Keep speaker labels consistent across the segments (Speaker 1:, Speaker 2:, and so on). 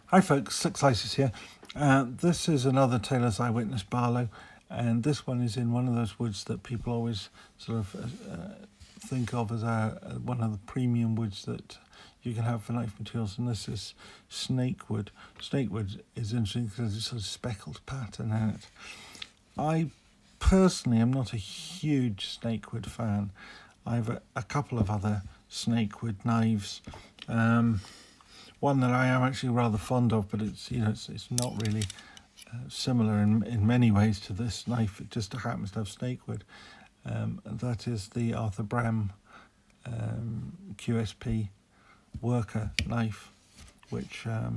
Speaker 1: Hi folks, Six Isis here. This is another Taylor's Eyewitness Barlow, and this one is in one of those woods that people always sort of think of as one of the premium woods that you can have for knife materials, and this is Snakewood. Snakewood is interesting because it's a sort of speckled pattern in it. I personally am not a huge Snakewood fan. I have a couple of other Snakewood knives. One that I am actually rather fond of, but it's not really similar in many ways to this knife. It just happens to have Snakewood. And that is the Arthur Bram QSP worker knife, which has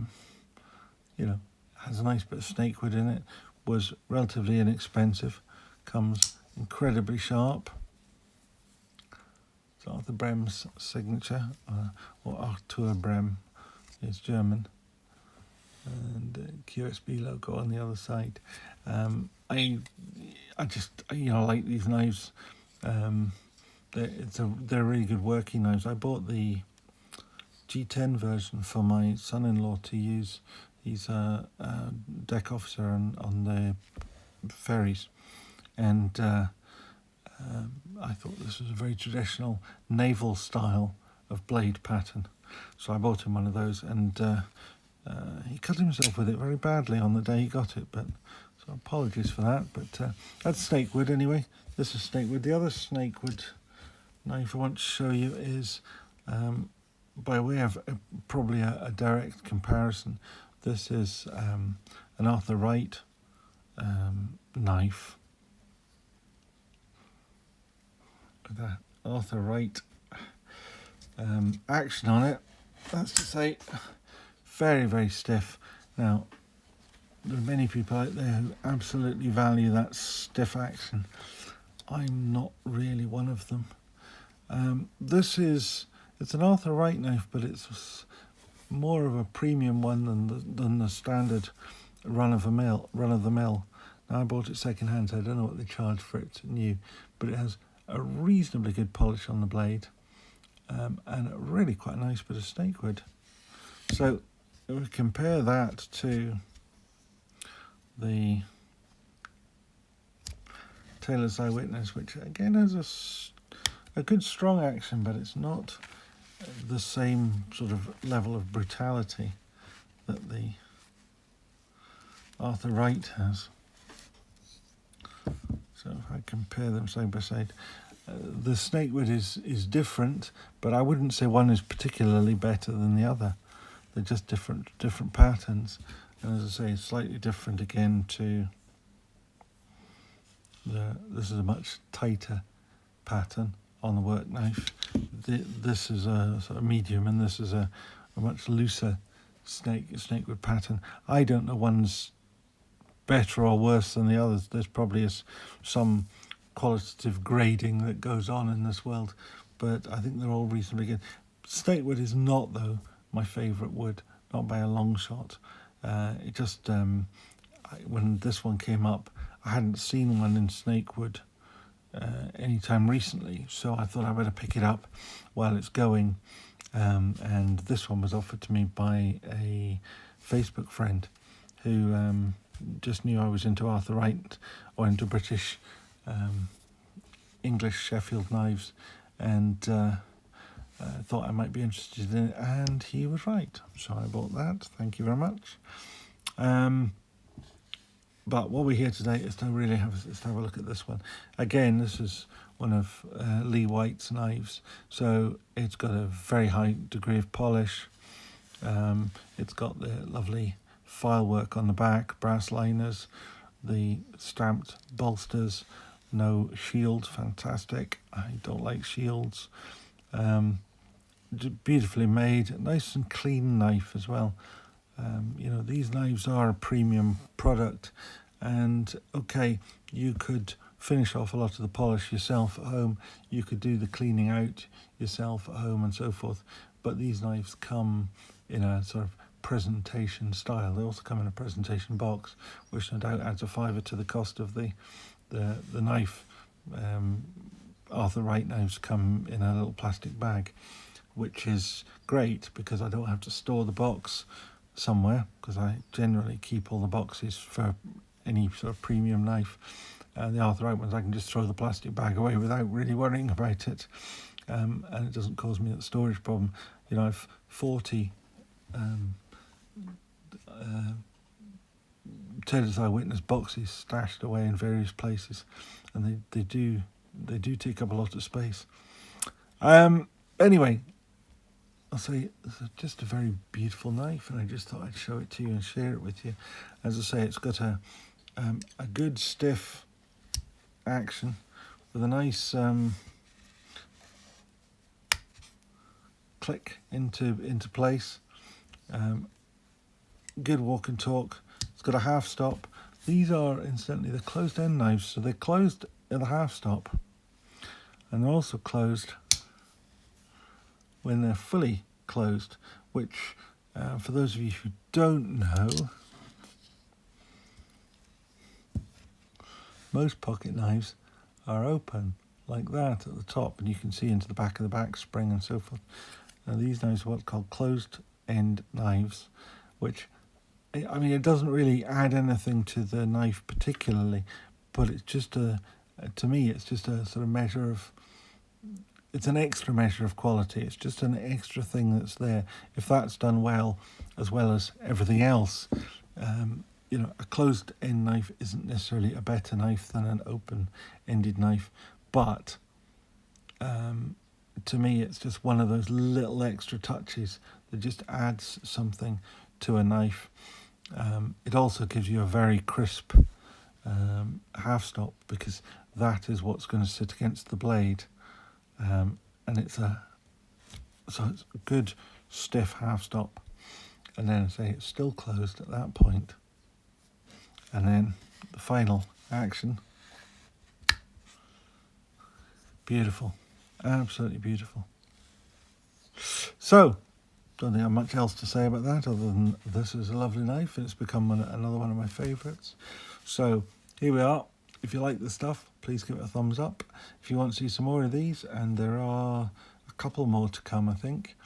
Speaker 1: a nice bit of Snakewood in it. Was relatively inexpensive. Comes incredibly sharp. It's Arthur Bram's signature, or Arthur Bram. It's German, and QSB logo on the other side. I just like these knives. They're really good working knives. I bought the G10 version for my son-in-law to use. He's a deck officer on the ferries, and I thought this was a very traditional naval style of blade pattern. So I bought him one of those, and he cut himself with it very badly on the day he got it, but so apologies for that. But that's Snakewood anyway. This is Snakewood. The other Snakewood knife I want to show you is, by way of probably a direct comparison, this is an Arthur Wright knife. That Arthur Wright action on it, that's to say, very, very stiff. Now, there are many people out there who absolutely value that stiff action. I'm not really one of them. It's an Arthur Wright knife, but it's more of a premium one than the standard run of the mill. Now, I bought it second hand, so I don't know what they charge for it new, but it has a reasonably good polish on the blade. And really quite a nice bit of Snakewood. So if we compare that to the Taylor's Eyewitness, which again has a good strong action, but it's not the same sort of level of brutality that the Arthur Wright has. So if I compare them side by side, the Snakewood is different, but I wouldn't say one is particularly better than the other. They're just different patterns, and as I say, slightly different again to this is a much tighter pattern on the work knife. This is a sort of medium, and this is a much looser Snakewood pattern. I don't know one's better or worse than the others. There's probably some qualitative grading that goes on in this world, but I think they're all reasonably good. Snakewood is not, though, my favourite wood, not by a long shot. It just when this one came up, I hadn't seen one in Snakewood anytime recently, so I thought I'd better pick it up while it's going, and this one was offered to me by a Facebook friend who just knew I was into Arthur Wright or into British English Sheffield knives, and thought I might be interested in it, and he was right, so I bought that. Thank you very much. But what we're here today is to really have a look at this one. Again, this is one of Lee White's knives, so it's got a very high degree of polish. It's got the lovely file work on the back, brass liners, the stamped bolsters, no shield, fantastic. I don't like shields. Beautifully made, nice and clean knife as well. These knives are a premium product, and okay, you could finish off a lot of the polish yourself at home, you could do the cleaning out yourself at home and so forth, but these knives come in a sort of presentation style. They also come in a presentation box, which no doubt adds a fiver to the cost of the knife. Arthur Wright knives come in a little plastic bag, which is great because I don't have to store the box somewhere, because I generally keep all the boxes for any sort of premium knife. The Arthurite ones I can just throw the plastic bag away without really worrying about it, and it doesn't cause me a storage problem. You know, I've 40 Tales Eyewitness boxes stashed away in various places, and they do take up a lot of space. Anyway, I'll say it's just a very beautiful knife, and I just thought I'd show it to you and share it with you. As I say, it's got a good stiff action with a nice click into place. Good walk and talk. It's got a half stop. These are incidentally the closed end knives, so they're closed at the half stop, and they're also closed when they're fully closed, which for those of you who don't know, most pocket knives are open like that at the top, and you can see into the back of the back spring and so forth. Now these knives are what's called closed end knives, which, I mean, it doesn't really add anything to the knife particularly, but it's just to me, it's just a sort of measure of, it's an extra measure of quality. It's just an extra thing that's there. If that's done well, as well as everything else, you know, a closed end knife isn't necessarily a better knife than an open ended knife, but to me, it's just one of those little extra touches that just adds something to a knife. It also gives you a very crisp half stop, because that is what's going to sit against the blade, and it's a good stiff half stop, and then say it's still closed at that point, and then the final action. Beautiful, absolutely beautiful. So, don't think I have much else to say about that, other than this is a lovely knife, and it's become another one of my favourites. So here we are. If you like the stuff, please give it a thumbs up. If you want to see some more of these, and there are a couple more to come, I think,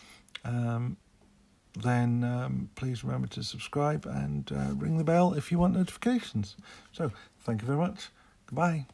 Speaker 1: then please remember to subscribe and ring the bell if you want notifications. So thank you very much. Goodbye.